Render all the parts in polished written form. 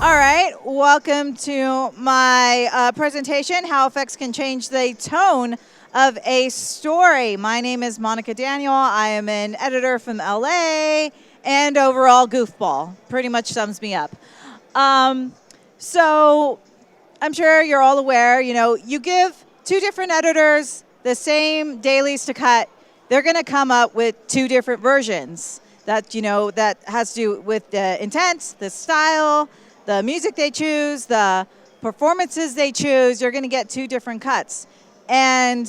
All right, welcome to my presentation, How Effects Can Change the Tone of a Story. My name is Monica Daniel. I am an editor from LA and overall goofball. Pretty much sums me up. So I'm sure you're all aware, you give two different editors the same dailies to cut, they're going to come up with two different versions. That has to do with the intent, the style, the music they choose, the performances they choose. You're going to get two different cuts. And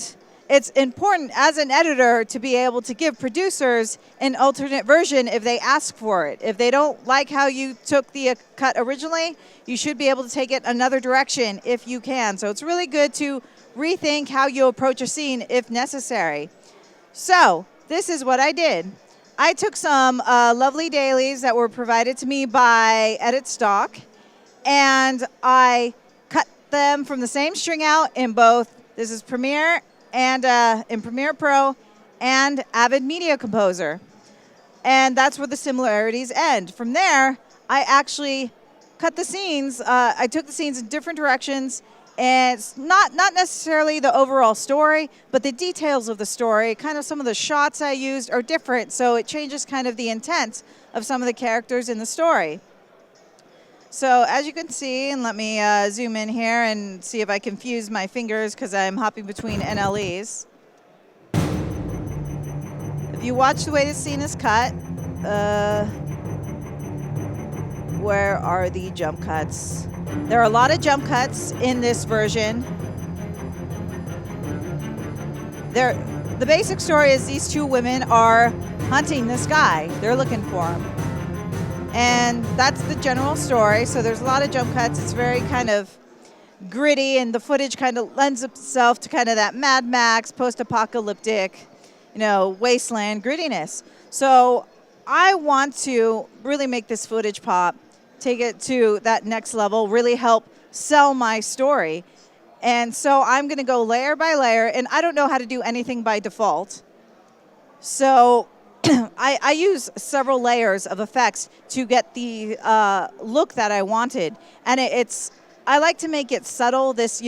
it's important as an editor to be able to give producers an alternate version if they ask for it. If they don't like how you took the cut originally, you should be able to take it another direction if you can. So it's really good to rethink how you approach a scene if necessary. So this is what I did. I took some lovely dailies that were provided to me by Edit Stock, and I cut them from the same string out in both, this is Premiere and in Premiere Pro and Avid Media Composer. And that's where the similarities end. From there, I actually cut the scenes. I took the scenes in different directions, and it's not necessarily the overall story, but the details of the story, kind of some of the shots I used are different, so it changes kind of the intent of some of the characters in the story. So as you can see, and let me zoom in here and see if I can fuse my fingers because I'm hopping between NLEs. If you watch the way this scene is cut, where are the jump cuts? There are a lot of jump cuts in this version. The basic story is these two women are hunting this guy. They're looking for him. And that's the general story. So there's a lot of jump cuts. It's very kind of gritty, and the footage kind of lends itself to kind of that Mad Max, post-apocalyptic, wasteland grittiness. So I want to really make this footage pop, take it to that next level, really help sell my story. And so I'm going to go layer by layer, and I don't know how to do anything by default. So I use several layers of effects to get the look that I wanted. And I like to make it subtle. This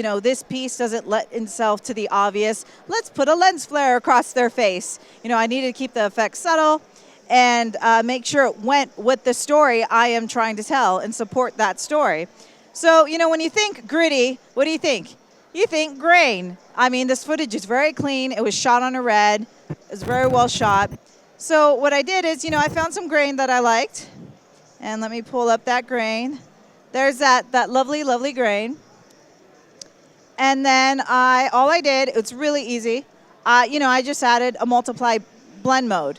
piece doesn't let itself to the obvious. Let's put a lens flare across their face. I needed to keep the effects subtle and make sure it went with the story I am trying to tell and support that story. So, when you think gritty, what do you think? You think grain. I mean, this footage is very clean. It was shot on a red. It was very well shot. So what I did is, I found some grain that I liked. And let me pull up that grain. There's that lovely, lovely grain. And then all I did, it's really easy. I just added a multiply blend mode.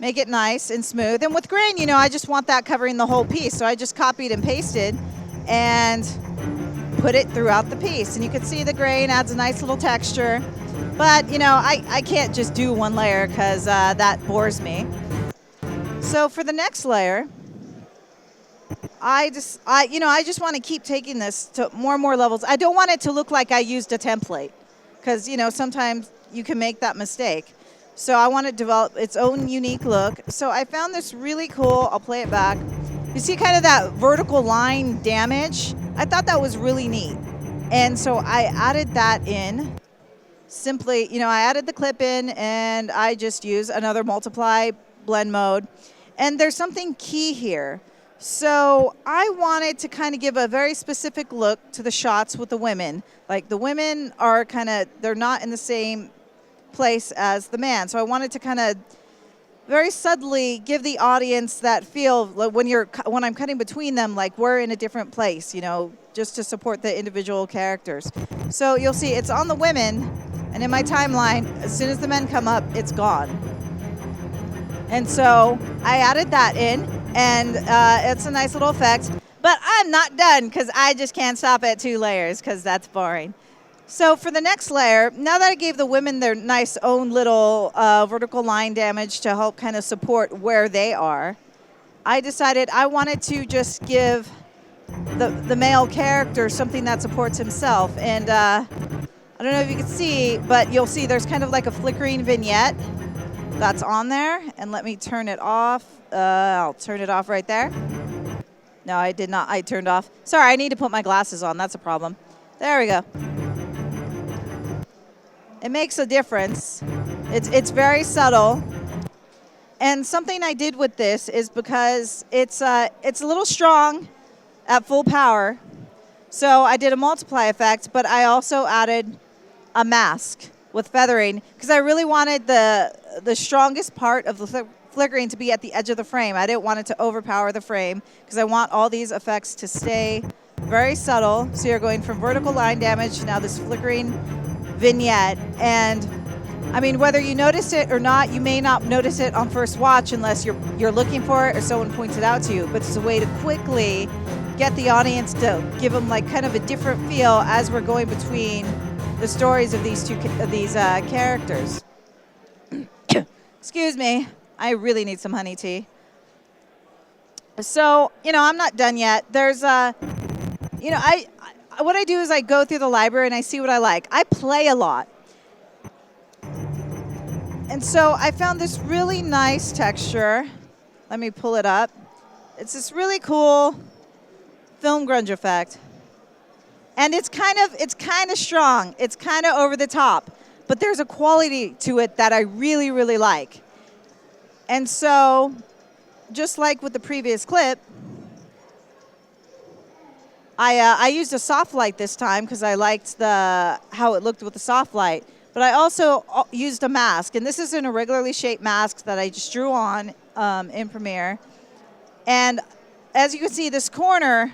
Make it nice and smooth. And with grain, I just want that covering the whole piece. So I just copied and pasted and put it throughout the piece. And you can see the grain adds a nice little texture. But, I can't just do one layer because that bores me. So for the next layer, I just want to keep taking this to more and more levels. I don't want it to look like I used a template because, sometimes you can make that mistake. So I want to develop its own unique look. So I found this really cool. I'll play it back. You see kind of that vertical line damage? I thought that was really neat. And so I added that in. Simply, I added the clip in, and I just use another multiply blend mode. And there's something key here. So I wanted to kind of give a very specific look to the shots with the women. Like the women are they're not in the same place as the man. So I wanted to kind of very subtly give the audience that feel like when I'm cutting between them, like we're in a different place, just to support the individual characters. So you'll see it's on the women. And in my timeline, as soon as the men come up, it's gone. And so I added that in, and it's a nice little effect. But I'm not done, because I just can't stop at 2 layers, because that's boring. So for the next layer, now that I gave the women their nice own little vertical line damage to help kind of support where they are, I decided I wanted to just give the male character something that supports himself. And I don't know if you can see, but you'll see there's kind of like a flickering vignette that's on there. And let me turn it off. I'll turn it off right there. No, I did not. I turned off. Sorry, I need to put my glasses on. That's a problem. There we go. It makes a difference. It's very subtle. And something I did with this is because it's a little strong at full power. So I did a multiply effect, but I also added a mask with feathering because I really wanted the strongest part of the flickering to be at the edge of the frame. I didn't want it to overpower the frame because I want all these effects to stay very subtle. So you're going from vertical line damage to now this flickering vignette. And I mean, whether you notice it or not, you may not notice it on first watch unless you're looking for it or someone points it out to you. But it's a way to quickly get the audience to give them like kind of a different feel as we're going between the stories of these characters. Excuse me. I really need some honey tea. So, I'm not done yet. There's what I do is I go through the library and I see what I like. I play a lot. And so I found this really nice texture. Let me pull it up. It's this really cool film grunge effect. And it's kind of strong. It's kind of over the top. But there's a quality to it that I really, really like. And so, just like with the previous clip, I used a soft light this time because I liked how it looked with the soft light. But I also used a mask, and this is an irregularly shaped mask that I just drew on in Premiere. And as you can see, this corner,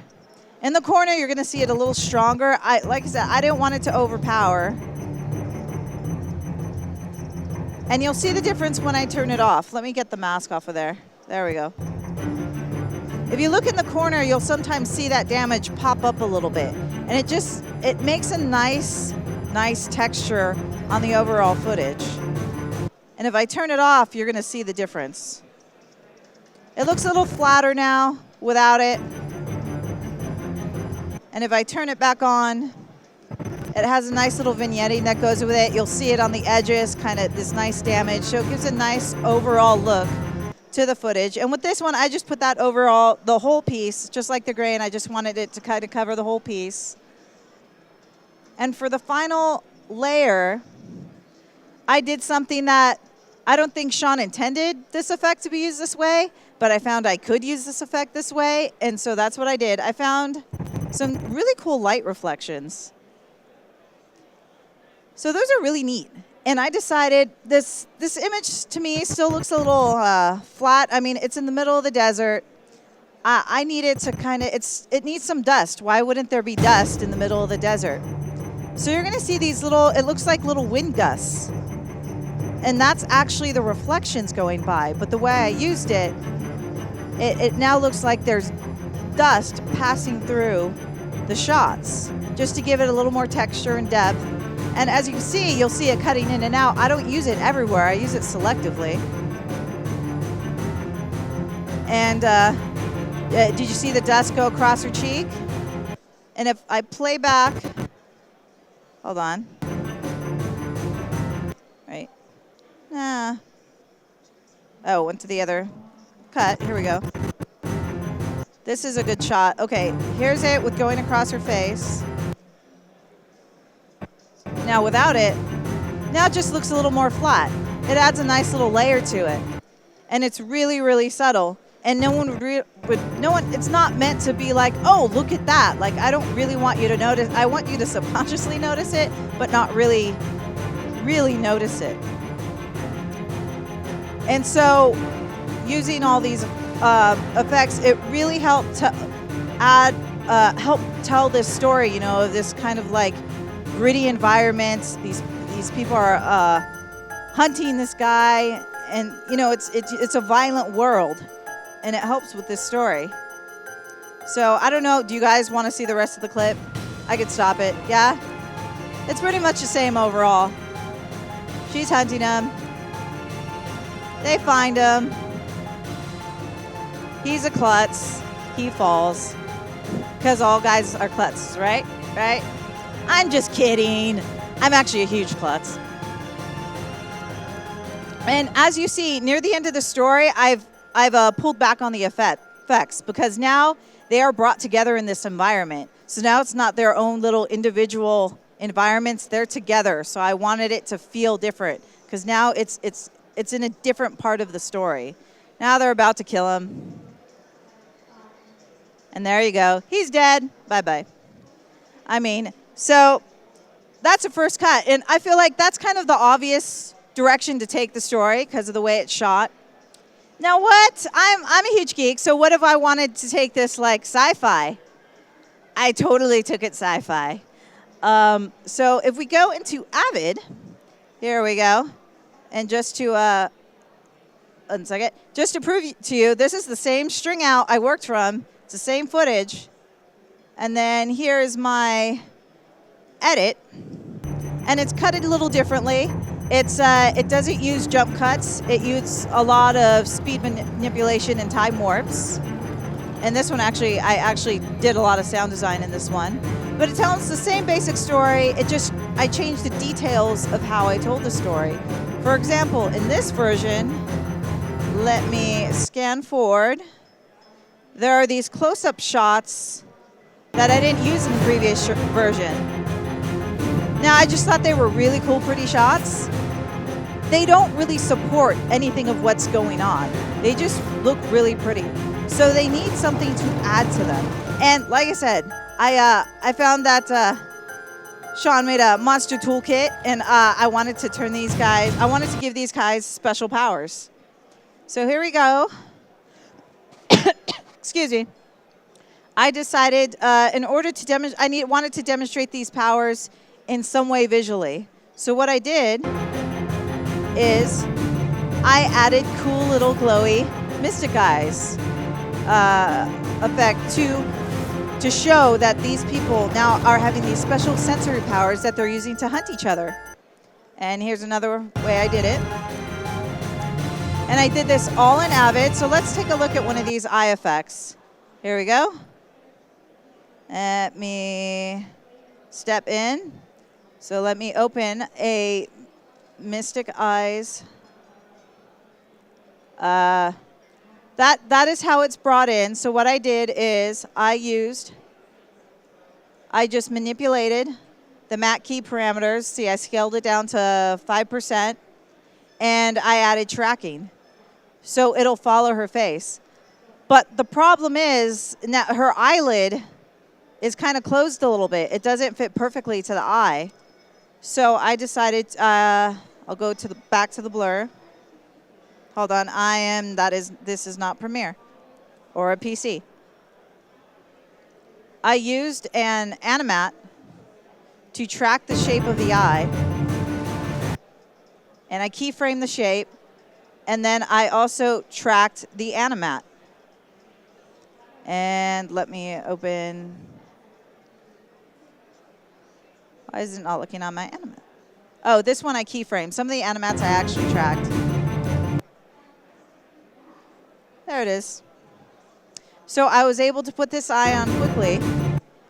in the corner, you're going to see it a little stronger. Like I said, I didn't want it to overpower. And you'll see the difference when I turn it off. Let me get the mask off of there. There we go. If you look in the corner, you'll sometimes see that damage pop up a little bit. And it makes a nice texture on the overall footage. And if I turn it off, you're going to see the difference. It looks a little flatter now without it. And if I turn it back on, it has a nice little vignetting that goes with it. You'll see it on the edges, kind of this nice damage. So it gives a nice overall look to the footage. And with this one, I just put that overall, the whole piece, just like the grain. I just wanted it to kind of cover the whole piece. And for the final layer, I did something that I don't think Sean intended this effect to be used this way, but I found I could use this effect this way, and so that's what I did. I found some really cool light reflections. So those are really neat. And I decided this image to me still looks a little flat. I mean, it's in the middle of the desert. I needed to it needs some dust. Why wouldn't there be dust in the middle of the desert? So you're going to see these it looks like little wind gusts. And that's actually the reflections going by. But the way I used it now looks like there's dust passing through the shots, just to give it a little more texture and depth. And as you can see, you'll see it cutting in and out. I don't use it everywhere. I use it selectively. And did you see the dust go across her cheek? And if I play back, hold on. Right. Oh, went to the other cut. Here we go. This is a good shot. Okay, here's it with going across her face. Now without it, now it just looks a little more flat. It adds a nice little layer to it. And it's really, really subtle. And it's not meant to be like, oh, look at that. Like, I don't really want you to notice. I want you to subconsciously notice it, but not really, really notice it. And so using all these effects, it really helped to help tell this story, of this kind of like gritty environment. These people are hunting this guy, and it's a violent world, and it helps with this story. So I don't know. Do you guys want to see the rest of the clip? I could stop it. Yeah, it's pretty much the same overall. She's hunting him. They find him. He's a klutz. He falls. Because all guys are klutzes, right? Right? I'm just kidding. I'm actually a huge klutz. And as you see, near the end of the story, I've pulled back on the effects because now they are brought together in this environment. So now it's not their own little individual environments, they're together. So I wanted it to feel different because now it's in a different part of the story. Now they're about to kill him. And there you go. He's dead. Bye-bye. I mean, so that's a first cut. And I feel like that's kind of the obvious direction to take the story because of the way it's shot. Now what? I'm a huge geek, so what if I wanted to take this like sci-fi? I totally took it sci-fi. So if we go into Avid, here we go. And just to, one second, just to prove to you, this is the same string out I worked from. It's the same footage. And then here's my edit. And it's cut a little differently. It doesn't use jump cuts. It uses a lot of speed manipulation and time warps. And this one I actually did a lot of sound design in this one. But it tells the same basic story. I changed the details of how I told the story. For example, in this version, let me scan forward. There are these close-up shots that I didn't use in the previous version. Now, I just thought they were really cool, pretty shots. They don't really support anything of what's going on. They just look really pretty. So they need something to add to them. And like I said, I found that Sean made a monster toolkit, and I wanted to give these guys special powers. So here we go. Excuse me. I decided in order to demonstrate, wanted to demonstrate these powers in some way visually. So what I did is I added cool little glowy Mystic Eyes effect to show that these people now are having these special sensory powers that they're using to hunt each other. And here's another way I did it. And I did this all in Avid. So let's take a look at one of these eye effects. Here we go. Let me step in. So let me open a Mystic Eyes. That is how it's brought in. So what I did is I just manipulated the mat key parameters. See, I scaled it down to 5%, and I added tracking. So it'll follow her face. But the problem is now her eyelid is kind of closed a little bit. It doesn't fit perfectly to the eye. So I decided I'll go back to the blur. Hold on, this is not Premiere or a PC. I used an Animat to track the shape of the eye. And I keyframed the shape. And then I also tracked the Animat. And let me open. Why is it not looking on my Animat? Oh, this one I keyframed. Some of the Animats I actually tracked. There it is. So I was able to put this eye on quickly.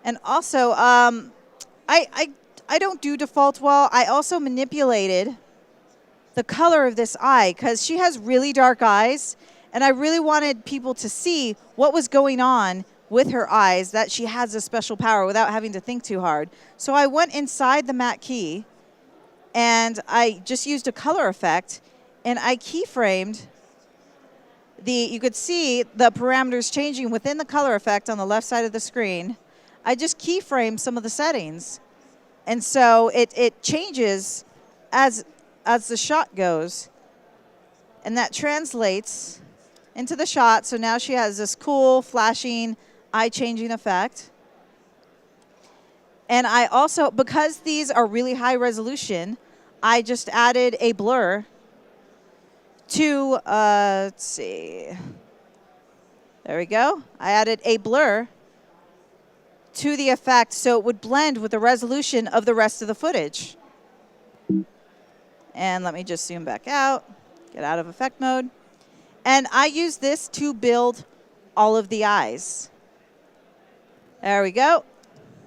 And also, I don't do default well. I also manipulated the color of this eye because she has really dark eyes. And I really wanted people to see what was going on with her eyes, that she has a special power without having to think too hard. So I went inside the mat key, and I just used a color effect, and I keyframed you could see the parameters changing within the color effect on the left side of the screen. I just keyframed some of the settings. And so it changes as the shot goes. And that translates into the shot. So now she has this cool, flashing, eye-changing effect. And I also, because these are really high resolution, I just added a blur to, let's see. There we go. I added a blur to the effect so it would blend with the resolution of the rest of the footage. And let me just zoom back out, get out of effect mode. And I use this to build all of the eyes. There we go.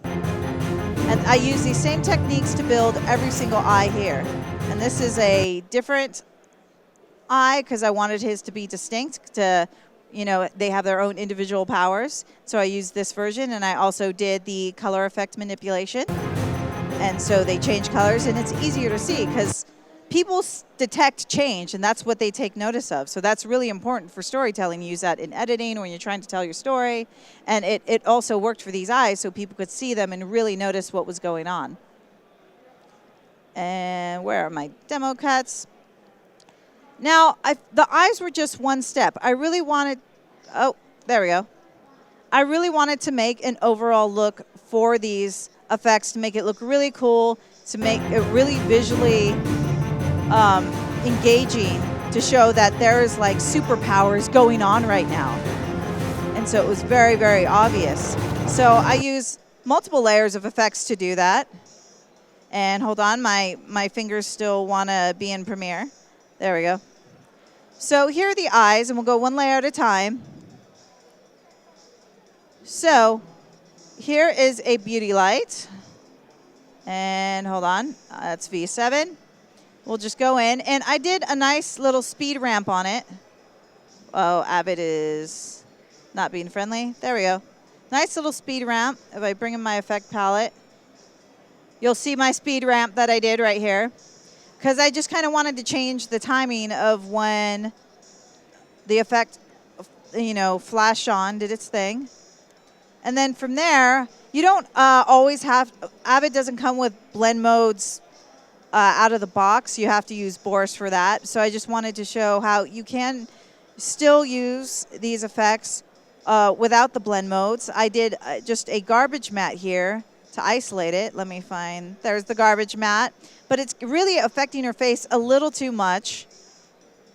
And I use these same techniques to build every single eye here. And this is a different eye because I wanted his to be distinct, to you know, they have their own individual powers. So I used this version, and I also did the color effect manipulation. And so they change colors, and it's easier to see because people detect change, and that's what they take notice of. So that's really important for storytelling. You use that in editing when you're trying to tell your story. And it also worked for these eyes so people could see them and really notice what was going on. And where are my demo cuts? Now, the eyes were just one step. I really wanted, oh, there we go. I really wanted to make an overall look for these effects to make it look really cool, to make it really visually engaging, to show that there is like superpowers going on right now. And so it was very, very obvious. So I use multiple layers of effects to do that. And hold on, my fingers still want to be in Premiere. There we go. So here are the eyes, and we'll go one layer at a time. So here is a beauty light. And hold on, that's V7. We'll just go in, and I did a nice little speed ramp on it. Oh, Avid is not being friendly. There we go. Nice little speed ramp. If I bring in my effect palette, you'll see my speed ramp that I did right here, because I just kind of wanted to change the timing of when the effect, you know, flash on, did its thing. And then from there, you don't always have, Avid doesn't come with blend modes out of the box. You have to use Boris for that. So I just wanted to show how you can still use these effects without the blend modes. I did just a garbage matte here to isolate it. Let me find, there's the garbage matte. But it's really affecting her face a little too much.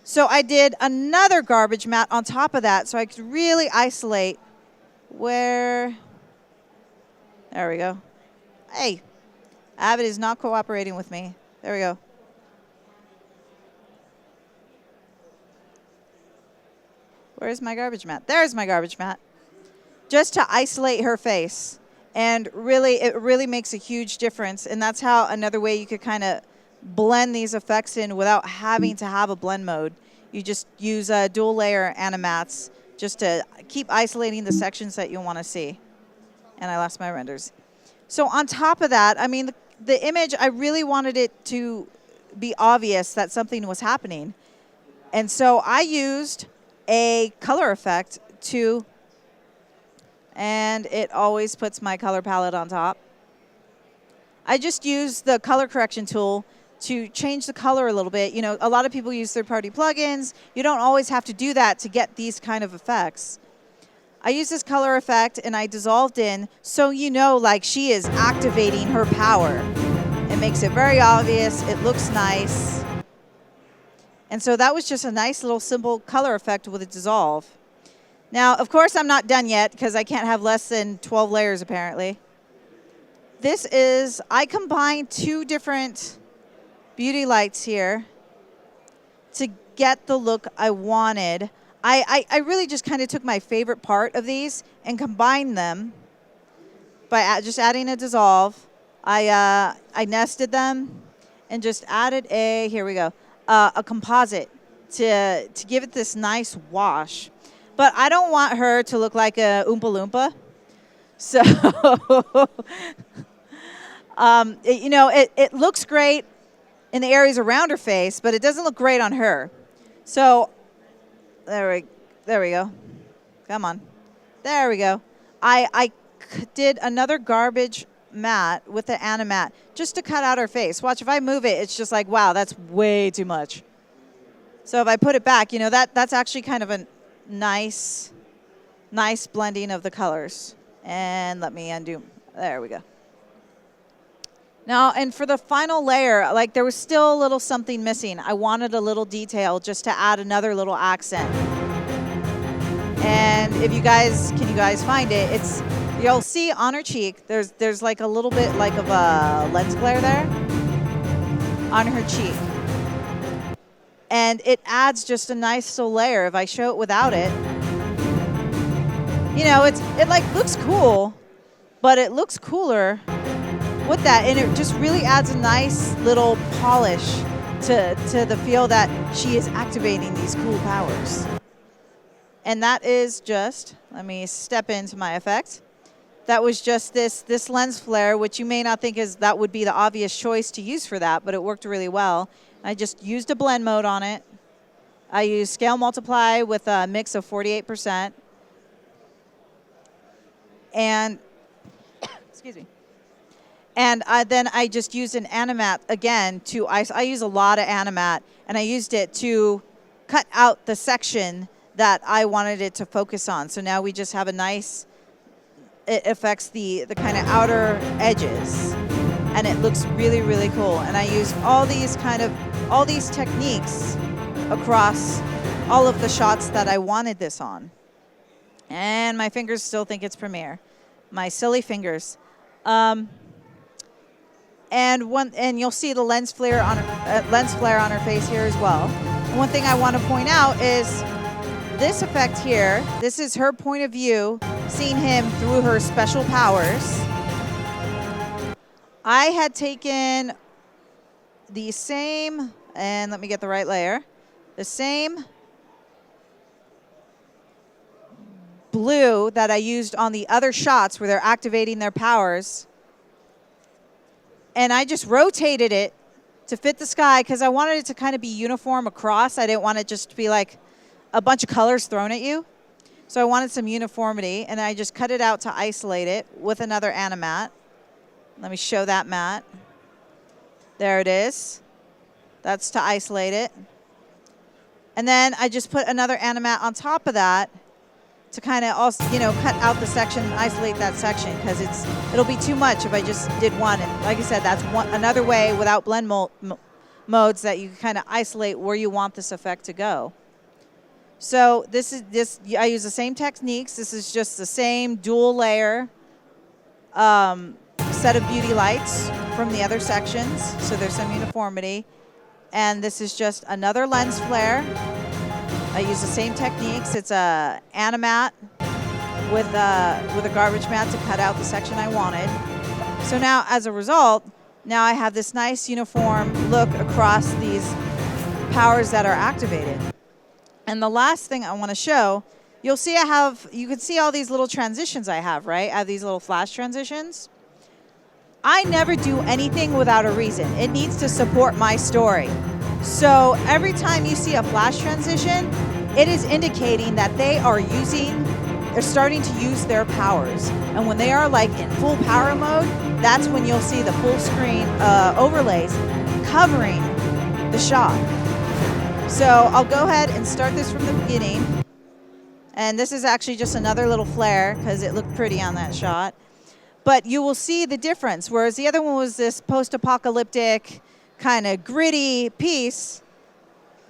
So I did another garbage matte on top of that so I could really isolate where, there we go. Hey, Avid is not cooperating with me. There we go. Where's my garbage matte? There's my garbage matte. Just to isolate her face. And really, it really makes a huge difference. And that's how another way you could kind of blend these effects in without having to have a blend mode. You just use dual layer animats just to keep isolating the sections that you want to see. And I lost my renders. So on top of that, I mean, the image, I really wanted it to be obvious that something was happening. And so I used a color effect to, and it always puts my color palette on top. I just used the color correction tool to change the color a little bit. You know, a lot of people use third-party plugins. You don't always have to do that to get these kind of effects. I used this color effect, and I dissolved in so you know, like, she is activating her power. It makes it very obvious. It looks nice. And so that was just a nice little simple color effect with a dissolve. Now, of course, I'm not done yet because I can't have less than 12 layers, apparently. This is, I combined two different beauty lights here to get the look I wanted. I really just kind of took my favorite part of these and combined them by just adding a dissolve. I nested them and just added a, here we go, a composite to give it this nice wash. But I don't want her to look like a Oompa Loompa. So, you know, it looks great in the areas around her face, but it doesn't look great on her. So, there we go. Come on. There we go. I did another garbage matte with the Animat just to cut out her face. Watch, if I move it, it's just like, wow, that's way too much. So if I put it back, you know, that's actually kind of a nice blending of the colors. And let me undo. There we go. Now, and for the final layer, like, there was still a little something missing. I wanted a little detail just to add another little accent. And if you guys, can you guys find it? It's, you'll see on her cheek, there's like a little bit like of a lens glare there on her cheek. And it adds just a nice little layer. If I show it without it, you know, it like looks cool, but it looks cooler with that, and it just really adds a nice little polish to the feel that she is activating these cool powers. And that is just, let me step into my effect. That was just this lens flare, which you may not think that would be the obvious choice to use for that, but it worked really well. I just used a blend mode on it. I used scale multiply with a mix of 48%. And, excuse me. And then I just used an Animat again to, I use a lot of Animat, and I used it to cut out the section that I wanted it to focus on. So now we just have a nice, it affects the kind of outer edges, and it looks really, really cool. And I use all these techniques across all of the shots that I wanted this on. And my fingers still think it's Premiere. My silly fingers. And you'll see the lens flare on her face here as well. And one thing I want to point out is this effect here. This is her point of view, seeing him through her special powers. I had taken the same, and let me get the right layer, the same blue that I used on the other shots where they're activating their powers. And I just rotated it to fit the sky because I wanted it to kind of be uniform across. I didn't want it just to be like a bunch of colors thrown at you. So I wanted some uniformity, and I just cut it out to isolate it with another Animat. Let me show that matte. There it is. That's to isolate it. And then I just put another Animat on top of that to kind of also, cut out the section and isolate that section, because it'll be too much if I just did one. And like I said, that's another way without blend modes that you kind of isolate where you want this effect to go. So I use the same techniques. This is just the same dual layer set of beauty lights from the other sections. So there's some uniformity. And this is just another lens flare. I use the same techniques. It's a Animat with a garbage mat to cut out the section I wanted. So now, as a result, now I have this nice uniform look across these powers that are activated. And the last thing I want to show, you'll see you can see all these little transitions I have, right? I have these little flash transitions. I never do anything without a reason. It needs to support my story. So every time you see a flash transition, it is indicating that they're starting to use their powers. And when they are like in full power mode, that's when you'll see the full screen overlays covering the shot. So I'll go ahead and start this from the beginning. And this is actually just another little flare because it looked pretty on that shot. But you will see the difference. Whereas the other one was this post-apocalyptic kind of gritty piece,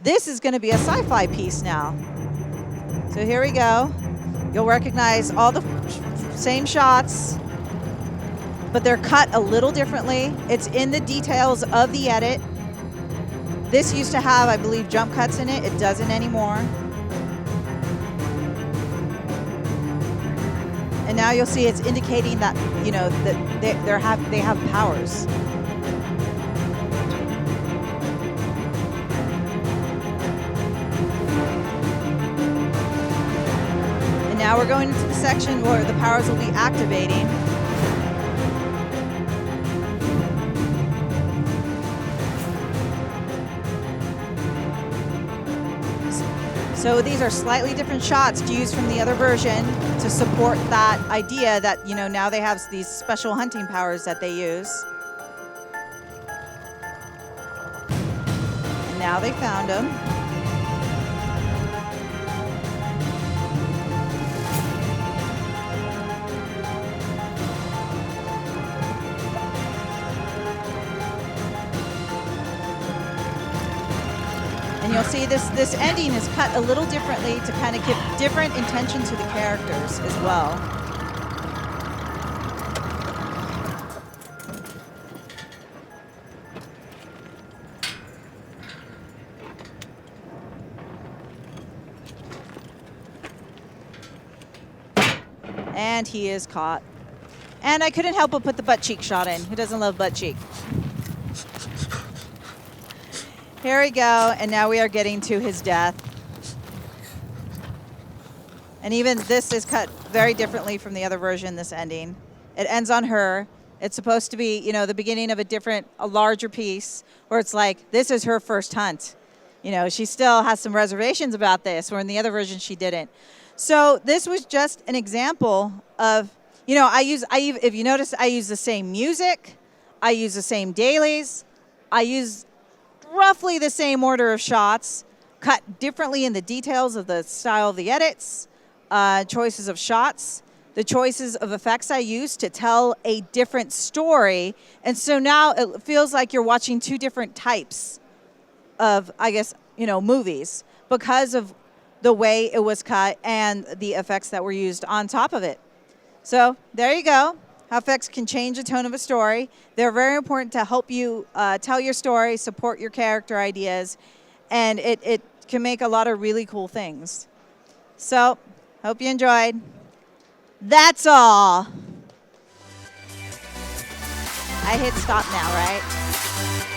this is going to be a sci-fi piece now. So here we go. You'll recognize all the same shots, but they're cut a little differently. It's in the details of the edit. This used to have, I believe, jump cuts in it. It doesn't anymore. And now you'll see it's indicating that, that they have powers. And now we're going into the section where the powers will be activating. So these are slightly different shots to use from the other version to support that idea that, now they have these special hunting powers that they use. And now they found them. And you'll see this ending is cut a little differently to kind of give different intention to the characters as well. And he is caught. And I couldn't help but put the butt cheek shot in. Who doesn't love butt cheek? Here we go, and now we are getting to his death. And even this is cut very differently from the other version, this ending. It ends on her. It's supposed to be, the beginning of a larger piece where it's like, this is her first hunt. She still has some reservations about this, where in the other version she didn't. So this was just an example of, if you notice, I use the same music. I use the same dailies. I use roughly the same order of shots, cut differently in the details of the style of the edits, choices of shots, the choices of effects I use to tell a different story. And so now it feels like you're watching two different types of, movies because of the way it was cut and the effects that were used on top of it. So there you go. How effects can change the tone of a story. They're very important to help you tell your story, support your character ideas, and it can make a lot of really cool things. So, hope you enjoyed. That's all. I hit stop now, right?